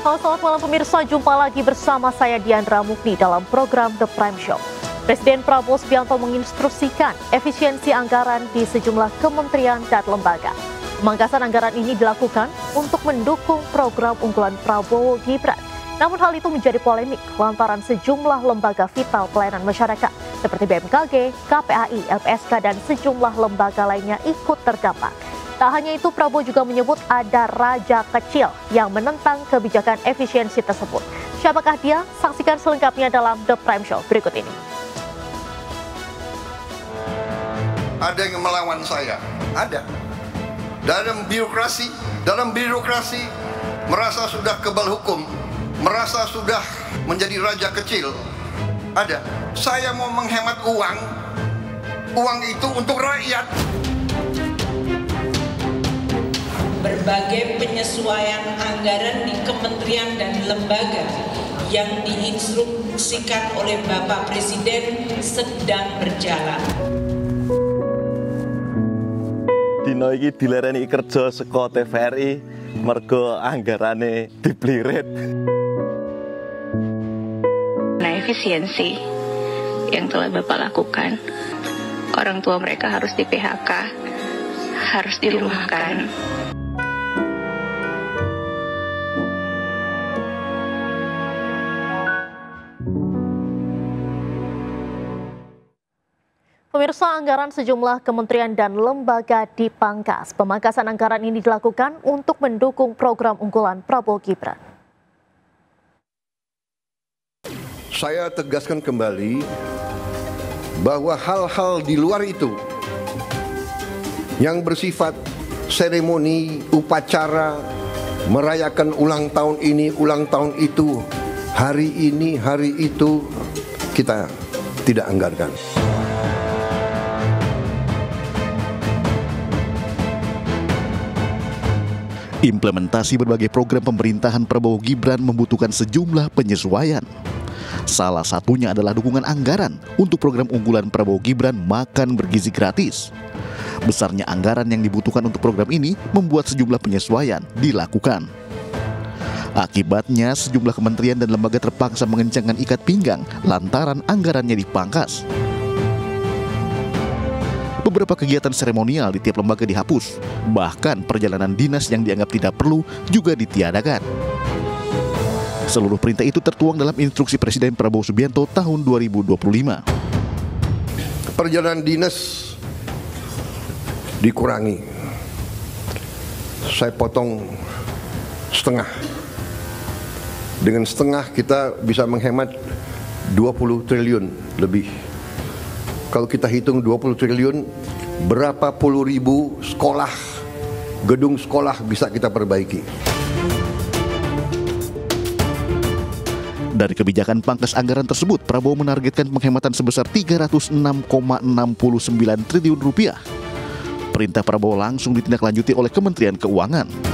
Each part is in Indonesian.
Halo, selamat malam pemirsa, jumpa lagi bersama saya Diandra Mukni dalam program The Prime Show. Presiden Prabowo Subianto menginstruksikan efisiensi anggaran di sejumlah kementerian dan lembaga. Pemangkasan anggaran ini dilakukan untuk mendukung program unggulan Prabowo Gibran. Namun hal itu menjadi polemik lantaran sejumlah lembaga vital pelayanan masyarakat seperti BMKG, KPAI, LPSK, dan sejumlah lembaga lainnya ikut terdampak. Tak hanya itu, Prabowo juga menyebut ada raja kecil yang menentang kebijakan efisiensi tersebut. Siapakah dia? Saksikan selengkapnya dalam The Prime Show berikut ini. Ada yang melawan saya, ada. Dalam birokrasi merasa sudah kebal hukum, merasa sudah menjadi raja kecil, ada. Saya mau menghemat uang itu untuk rakyat. Berbagai penyesuaian anggaran di kementerian dan lembaga yang diinstruksikan oleh Bapak Presiden sedang berjalan. Dino iki dilereni kerja saka TVRI mergo anggarane diblirit. Nah, efisiensi yang telah Bapak lakukan, orang tua mereka harus di PHK, harus dirumahkan. Pemirsa, anggaran sejumlah kementerian dan lembaga dipangkas. Pemangkasan anggaran ini dilakukan untuk mendukung program unggulan Prabowo Gibran. Saya tegaskan kembali bahwa hal-hal di luar itu yang bersifat seremoni, upacara, merayakan ulang tahun ini, ulang tahun itu, hari ini, hari itu, kita tidak anggarkan. Implementasi berbagai program pemerintahan Prabowo Gibran membutuhkan sejumlah penyesuaian. Salah satunya adalah dukungan anggaran untuk program unggulan Prabowo Gibran makan bergizi gratis. Besarnya anggaran yang dibutuhkan untuk program ini membuat sejumlah penyesuaian dilakukan. Akibatnya sejumlah kementerian dan lembaga terpaksa mengencangkan ikat pinggang lantaran anggarannya dipangkas. Beberapa kegiatan seremonial di tiap lembaga dihapus, bahkan perjalanan dinas yang dianggap tidak perlu juga ditiadakan. Seluruh perintah itu tertuang dalam instruksi Presiden Prabowo Subianto tahun 2025. Perjalanan dinas dikurangi. Saya potong setengah. Dengan setengah kita bisa menghemat 20 triliun lebih. Kalau kita hitung 20 triliun, berapa puluh ribu sekolah, gedung sekolah bisa kita perbaiki. Dari kebijakan pangkas anggaran tersebut, Prabowo menargetkan penghematan sebesar 306,69 triliun rupiah. Perintah Prabowo langsung ditindaklanjuti oleh Kementerian Keuangan.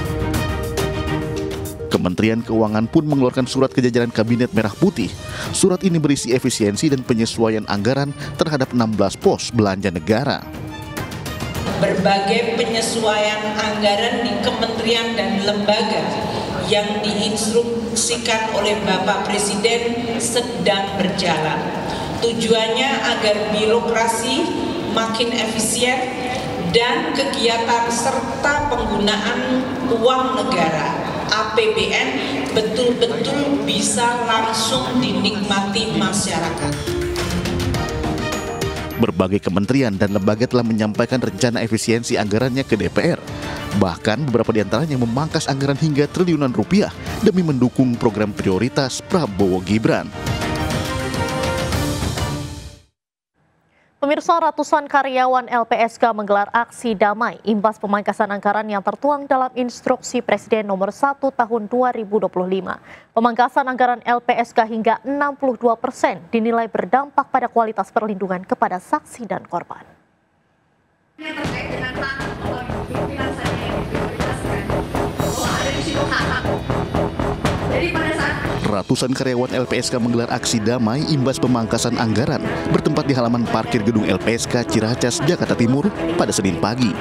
Kementerian Keuangan pun mengeluarkan surat ke jajaran Kabinet Merah Putih. Surat ini berisi efisiensi dan penyesuaian anggaran terhadap 16 pos belanja negara. Berbagai penyesuaian anggaran di kementerian dan lembaga yang diinstruksikan oleh Bapak Presiden sedang berjalan. Tujuannya agar birokrasi makin efisien dan kegiatan serta penggunaan uang negara APBN betul-betul bisa langsung dinikmati masyarakat. Berbagai kementerian dan lembaga telah menyampaikan rencana efisiensi anggarannya ke DPR. Bahkan beberapa di antaranya memangkas anggaran hingga triliunan rupiah demi mendukung program prioritas Prabowo Gibran. Pemirsa, ratusan karyawan LPSK menggelar aksi damai imbas pemangkasan anggaran yang tertuang dalam instruksi Presiden nomor 1 tahun 2025. Pemangkasan anggaran LPSK hingga 62% dinilai berdampak pada kualitas perlindungan kepada saksi dan korban. Terkait dengan hak pimpinan saya yang diprioritaskan, bahwa ada di situ hak-hak. Jadi pada saat Ratusan karyawan LPSK menggelar aksi damai imbas pemangkasan anggaran bertempat di halaman parkir gedung LPSK Ciracas, Jakarta Timur pada Senin pagi.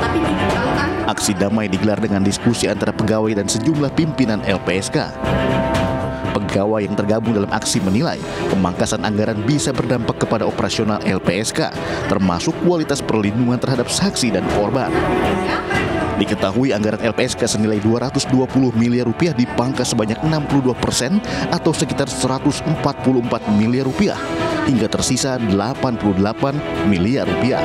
tapi tidak dilakukan Aksi damai digelar dengan diskusi antara pegawai dan sejumlah pimpinan LPSK. Pegawai yang tergabung dalam aksi menilai pemangkasan anggaran bisa berdampak kepada operasional LPSK, termasuk kualitas perlindungan terhadap saksi dan korban. Diketahui anggaran LPSK senilai 220 miliar rupiah dipangkas sebanyak 62% atau sekitar 144 miliar rupiah hingga tersisa 88 miliar rupiah.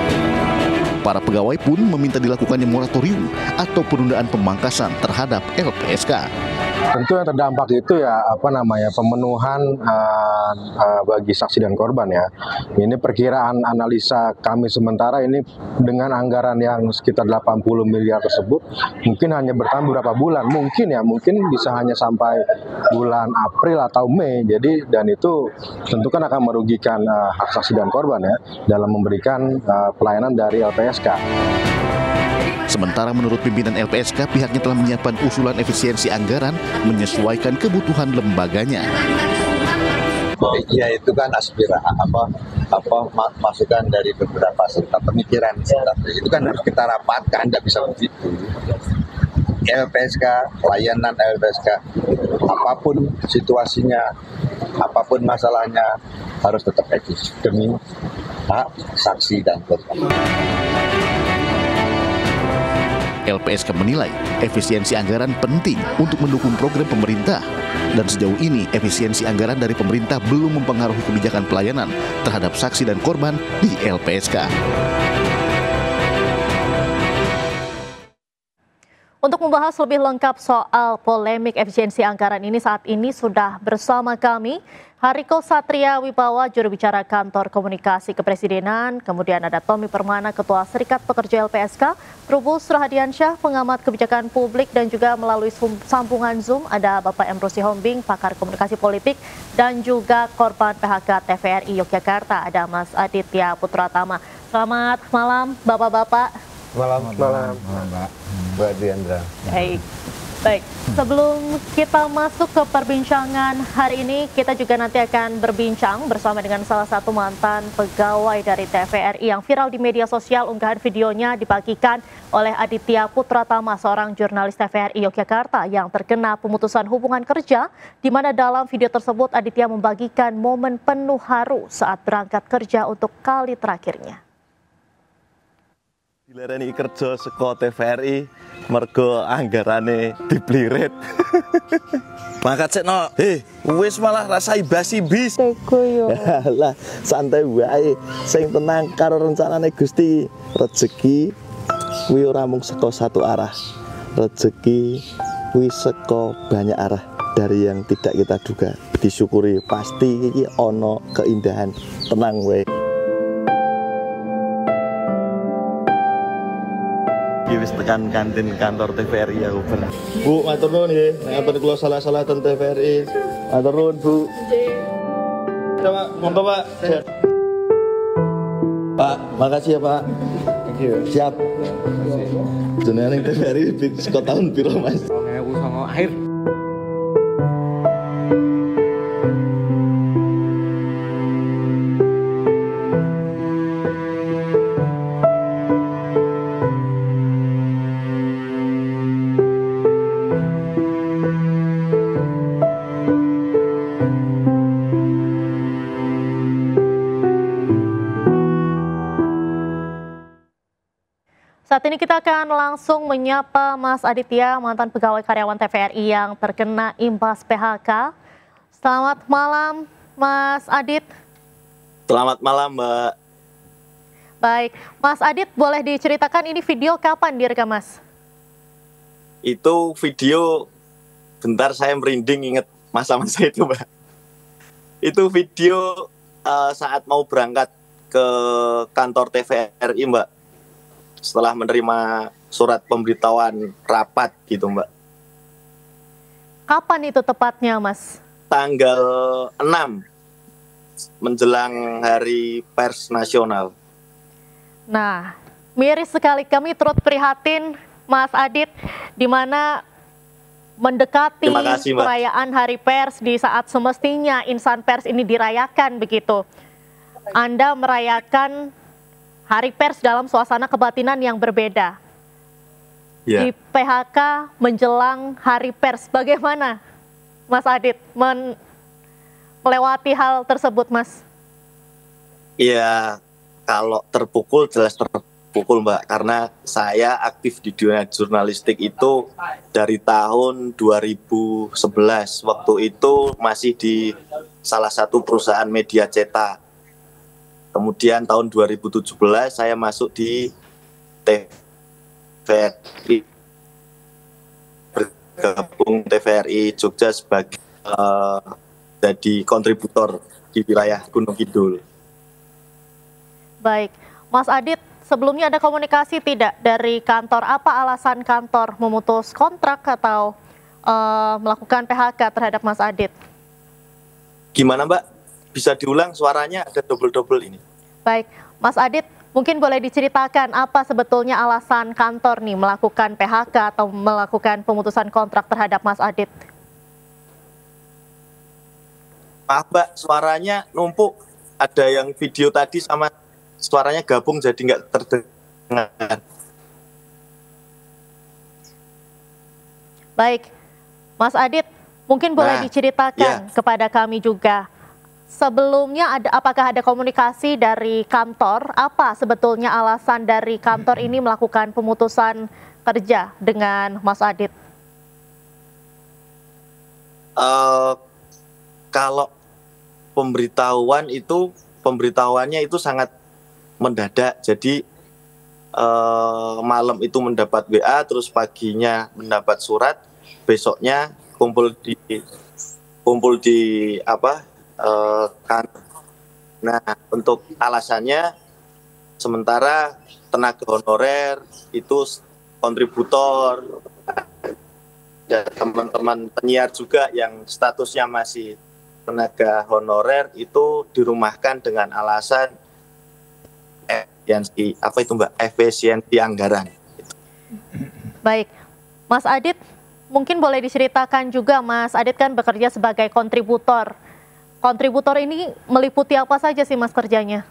Para pegawai pun meminta dilakukannya moratorium atau penundaan pemangkasan terhadap LPSK. Tentu yang terdampak itu ya pemenuhan bagi saksi dan korban ya. Ini perkiraan analisa kami sementara ini dengan anggaran yang sekitar 80 miliar tersebut mungkin hanya bertahan beberapa bulan, mungkin bisa hanya sampai bulan April atau Mei. Jadi dan itu tentu kan akan merugikan hak saksi dan korban ya dalam memberikan pelayanan dari LPSK. Sementara menurut pimpinan LPSK, pihaknya telah menyiapkan usulan efisiensi anggaran menyesuaikan kebutuhan lembaganya. Ya itu kan masukan dari beberapa serta pemikiran itu kan harus kita rapatkan, tidak bisa begitu. LPSK, pelayanan LPSK, apapun situasinya, apapun masalahnya harus tetap eksis demi hak saksi dan korban. LPSK menilai efisiensi anggaran penting untuk mendukung program pemerintah dan sejauh ini efisiensi anggaran dari pemerintah belum mempengaruhi kebijakan pelayanan terhadap saksi dan korban di LPSK. Untuk membahas lebih lengkap soal polemik efisiensi anggaran ini, saat ini sudah bersama kami Hariko Satria Wibawa, juru bicara Kantor Komunikasi Kepresidenan, kemudian ada Tommy Permana, Ketua Serikat Pekerja LPSK, Trubus Rahadiansyah, pengamat kebijakan publik, dan juga melalui sambungan Zoom ada Bapak Emrosi Hombing, pakar komunikasi politik, dan juga korban PHK TVRI Yogyakarta, ada Mas Aditya Putratama. Selamat malam, Bapak-Bapak. Malam, Mbak Diandra. Baik. Sebelum kita masuk ke perbincangan hari ini, kita juga nanti akan berbincang bersama dengan salah satu mantan pegawai dari TVRI yang viral di media sosial. Unggahan videonya dibagikan oleh Aditya Putratama, seorang jurnalis TVRI Yogyakarta yang terkena pemutusan hubungan kerja, di mana dalam video tersebut Aditya membagikan momen penuh haru saat berangkat kerja untuk kali terakhirnya. Dilarani kerja saka TVRI mergo anggarane diblirit. Mangkat sik no. Wis malah rasai basi bis. Teko yo. Lah santai wae. Sing tenang karo rencanane Gusti. Rezeki kuwi ora mung saka satu arah. Rezeki kuwi saka banyak arah dari yang tidak kita duga. Disyukuri, pasti iki ana keindahan. Tenang wae. Wis tekan kantin kantor TVRI aku bener. Bu, matur nuwun nggih. Nek ampun kula salah-salah ten TVRI. Matur nuwun, Bu. Pak, monggo Pak. Pak, makasih ya Pak. Thank you. Siap. Jenenge TVRI saka tahun piro, Mas? 2009 akhir. Saat ini kita akan langsung menyapa Mas Aditya, mantan pegawai karyawan TVRI yang terkena imbas PHK. Selamat malam, Mas Adit. Selamat malam, Mbak. Baik, Mas Adit, boleh diceritakan ini video kapan direkam, Mas? Itu video, bentar saya merinding inget masa-masa itu, Mbak. Itu video saat mau berangkat ke kantor TVRI, Mbak. Setelah menerima surat pemberitahuan rapat gitu, Mbak. Kapan itu tepatnya, Mas? Tanggal 6 menjelang Hari Pers Nasional. Nah, miris sekali, kami turut prihatin, Mas Adit, di mana mendekati perayaan Hari Pers di saat semestinya insan pers ini dirayakan begitu. Anda merayakan Hari Pers dalam suasana kebatinan yang berbeda. di PHK menjelang Hari Pers. Bagaimana Mas Adit melewati hal tersebut, Mas? Iya, kalau terpukul jelas terpukul, Mbak, karena saya aktif di dunia jurnalistik itu dari tahun 2011. Waktu itu masih di salah satu perusahaan media cetak. Kemudian tahun 2017 saya masuk di TVRI, bergabung TVRI Jogja sebagai jadi kontributor di wilayah Gunung Kidul. Baik, Mas Adit, sebelumnya ada komunikasi tidak dari kantor? Apa alasan kantor memutus kontrak atau melakukan PHK terhadap Mas Adit? Gimana, Mbak? Bisa diulang, suaranya ada double-double ini. Baik, Mas Adit, mungkin boleh diceritakan apa sebetulnya alasan kantor nih melakukan PHK atau melakukan pemutusan kontrak terhadap Mas Adit? Maaf, Mbak, suaranya numpuk. Ada yang video tadi sama suaranya gabung jadi nggak terdengar. Baik, Mas Adit, mungkin boleh diceritakan kepada kami juga. Sebelumnya apakah ada komunikasi dari kantor? Apa sebetulnya alasan dari kantor ini melakukan pemutusan kerja dengan Mas Adit? Kalau pemberitahuannya itu sangat mendadak. Jadi malam itu mendapat WA, terus paginya mendapat surat, besoknya kumpul di kan. Nah, untuk alasannya sementara tenaga honorer itu kontributor dan teman-teman penyiar juga yang statusnya masih tenaga honorer itu dirumahkan dengan alasan efisiensi anggaran. Baik, Mas Adit, mungkin boleh diceritakan juga, Mas Adit kan bekerja sebagai kontributor. Kontributor ini meliputi apa saja sih, Mas, kerjanya?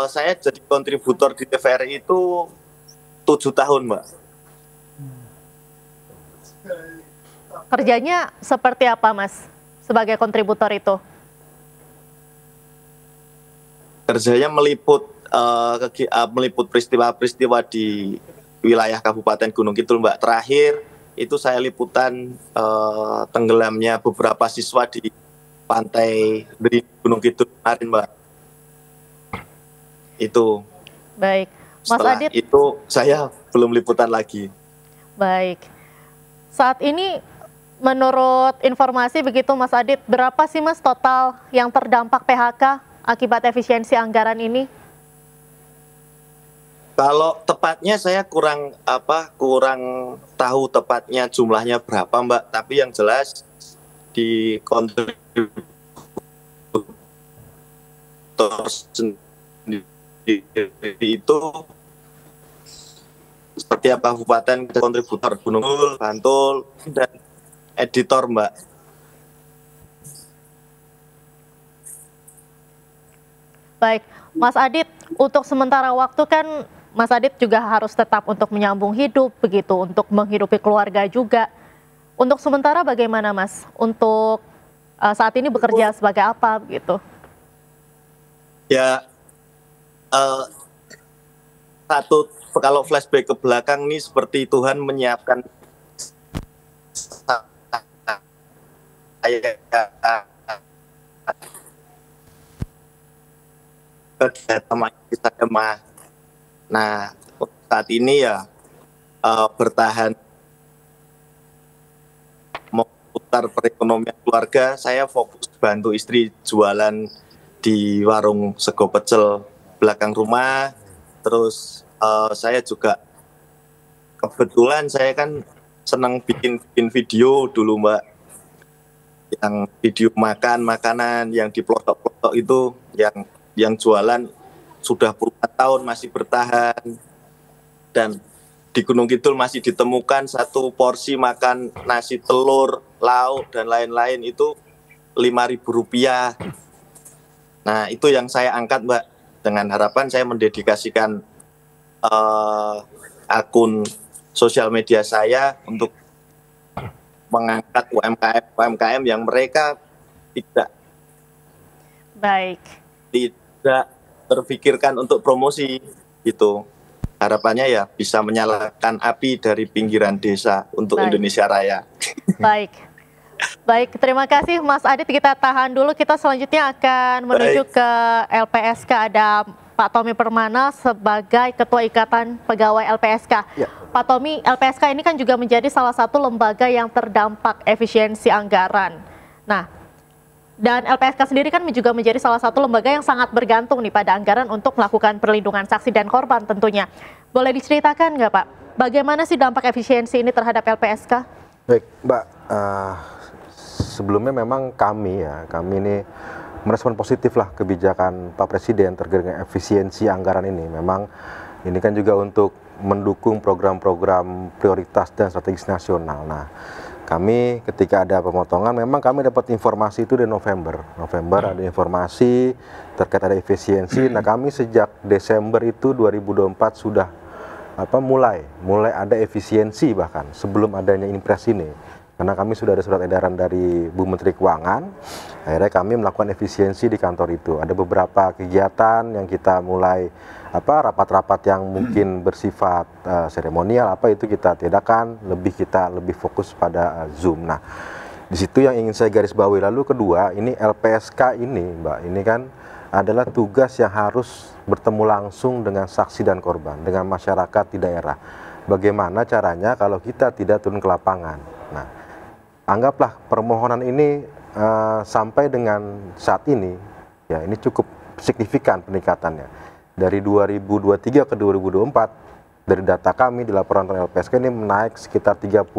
Saya jadi kontributor di TVRI itu 7 tahun, Mbak. Kerjanya seperti apa, Mas, sebagai kontributor itu? Kerjanya meliput peristiwa-peristiwa di wilayah Kabupaten Gunung Kidul, Mbak. Terakhir itu saya liputan tenggelamnya beberapa siswa di pantai di Gunung Kidul kemarin, Mbak. Itu. Baik, Mas Setelah Adit. Itu saya belum liputan lagi. Baik. Saat ini menurut informasi begitu, Mas Adit, berapa sih, Mas, total yang terdampak PHK akibat efisiensi anggaran ini? Kalau tepatnya saya kurang tahu tepatnya jumlahnya berapa, Mbak. Tapi yang jelas di kontributor sendiri itu setiap kabupaten kontributor Gunung Kidul, Bantul, dan editor, Mbak. Baik, Mas Adit, untuk sementara waktu kan Mas Adit juga harus tetap untuk menyambung hidup begitu, untuk menghidupi keluarga juga. Untuk sementara bagaimana, Mas? Untuk saat ini bekerja sebagai apa begitu? Ya, kalau flashback ke belakang nih seperti Tuhan menyiapkan saya mah. Nah, saat ini ya bertahan memutar perekonomian keluarga. Saya fokus bantu istri jualan di warung sego pecel belakang rumah. Terus saya juga kebetulan saya kan senang bikin video dulu, Mbak. Yang video makanan yang di pelosok-pelosok itu yang jualan sudah puluhan tahun masih bertahan, dan di Gunung Kidul masih ditemukan satu porsi makan nasi telur, lauk dan lain-lain itu Rp5.000. Nah, itu yang saya angkat, Mbak, dengan harapan saya mendedikasikan akun sosial media saya untuk mengangkat UMKM yang mereka tidak terpikirkan untuk promosi gitu. Harapannya ya bisa menyalakan api dari pinggiran desa untuk Indonesia Raya. Baik, terima kasih Mas Adit. Kita tahan dulu, kita selanjutnya akan menuju ke LPSK. Ada Pak Tommy Permana sebagai Ketua Ikatan Pegawai LPSK. Ya. Pak Tommy, LPSK ini kan juga menjadi salah satu lembaga yang terdampak efisiensi anggaran. Nah, dan LPSK sendiri kan juga menjadi salah satu lembaga yang sangat bergantung nih pada anggaran untuk melakukan perlindungan saksi dan korban tentunya. Boleh diceritakan nggak Pak, bagaimana sih dampak efisiensi ini terhadap LPSK? Baik Mbak, sebelumnya memang kami ini merespon positif lah kebijakan Pak Presiden terkait dengan efisiensi anggaran ini. Memang ini kan juga untuk mendukung program-program prioritas dan strategis nasional. Nah, kami ketika ada pemotongan, memang kami dapat informasi itu di November ada informasi terkait ada efisiensi. Nah, kami sejak Desember itu 2024 sudah mulai ada efisiensi, bahkan sebelum adanya impres ini. Karena kami sudah ada surat edaran dari Bu Menteri Keuangan, akhirnya kami melakukan efisiensi di kantor itu. Ada beberapa kegiatan yang kita mulai rapat-rapat yang mungkin bersifat seremonial itu kita tiadakan, kita lebih fokus pada Zoom. Nah, di situ yang ingin saya garis bawahi. Lalu kedua, ini LPSK ini Mbak, ini kan adalah tugas yang harus bertemu langsung dengan saksi dan korban, dengan masyarakat di daerah. Bagaimana caranya kalau kita tidak turun ke lapangan? Nah, anggaplah permohonan ini sampai dengan saat ini, ya ini cukup signifikan peningkatannya. Dari 2023 ke 2024, dari data kami di laporan LPSK ini menaik sekitar 36%.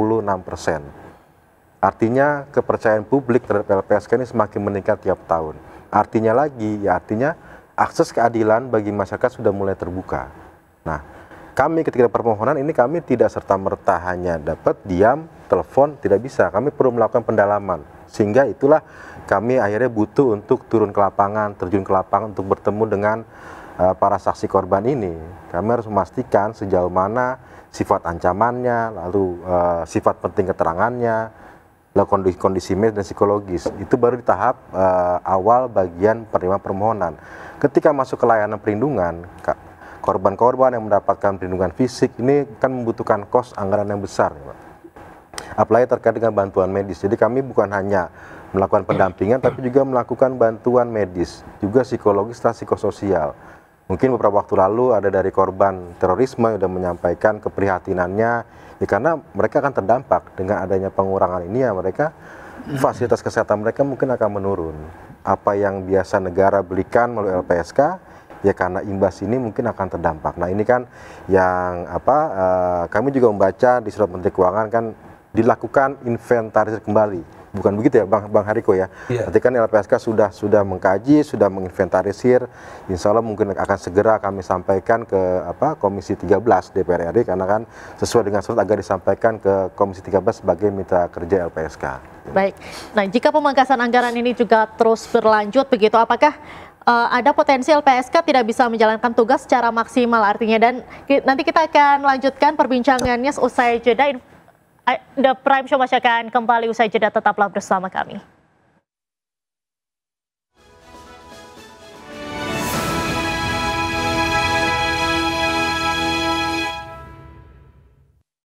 Artinya kepercayaan publik terhadap LPSK ini semakin meningkat tiap tahun. Artinya akses keadilan bagi masyarakat sudah mulai terbuka. Nah, kami ketika permohonan ini kami tidak serta-merta hanya dapat diam, telepon, tidak bisa. Kami perlu melakukan pendalaman. Sehingga itulah kami akhirnya butuh untuk turun ke lapangan, terjun ke lapangan untuk bertemu dengan para saksi korban ini. Kami harus memastikan sejauh mana sifat ancamannya, lalu sifat penting keterangannya, lalu kondisi medis dan psikologis. Itu baru di tahap awal bagian penerima permohonan. Ketika masuk ke layanan perlindungan, korban-korban yang mendapatkan perlindungan fisik ini kan membutuhkan kos anggaran yang besar, apalagi terkait dengan bantuan medis. Jadi kami bukan hanya melakukan pendampingan, tapi juga melakukan bantuan medis, juga psikologis dan psikososial. Mungkin beberapa waktu lalu ada dari korban terorisme yang sudah menyampaikan keprihatinannya, ya karena mereka akan terdampak dengan adanya pengurangan ini, ya mereka fasilitas kesehatan mereka mungkin akan menurun. Apa yang biasa negara berikan melalui LPSK, ya karena imbas ini mungkin akan terdampak. Nah, ini kan yang kami juga membaca di surat Menteri Keuangan kan dilakukan inventarisir kembali. Bukan begitu ya Bang Hariko ya? Nanti kan LPSK sudah mengkaji, sudah menginventarisir. Insya Allah mungkin akan segera kami sampaikan ke Komisi 13 DPR RI, karena kan sesuai dengan surat agar disampaikan ke Komisi 13 sebagai mitra kerja LPSK. Baik. Nah, jika pemangkasan anggaran ini juga terus berlanjut begitu, apakah ada potensi LPSK tidak bisa menjalankan tugas secara maksimal artinya? Dan nanti kita akan lanjutkan perbincangannya usai jeda. The Prime Show masih akan kembali usai jeda, tetaplah bersama kami.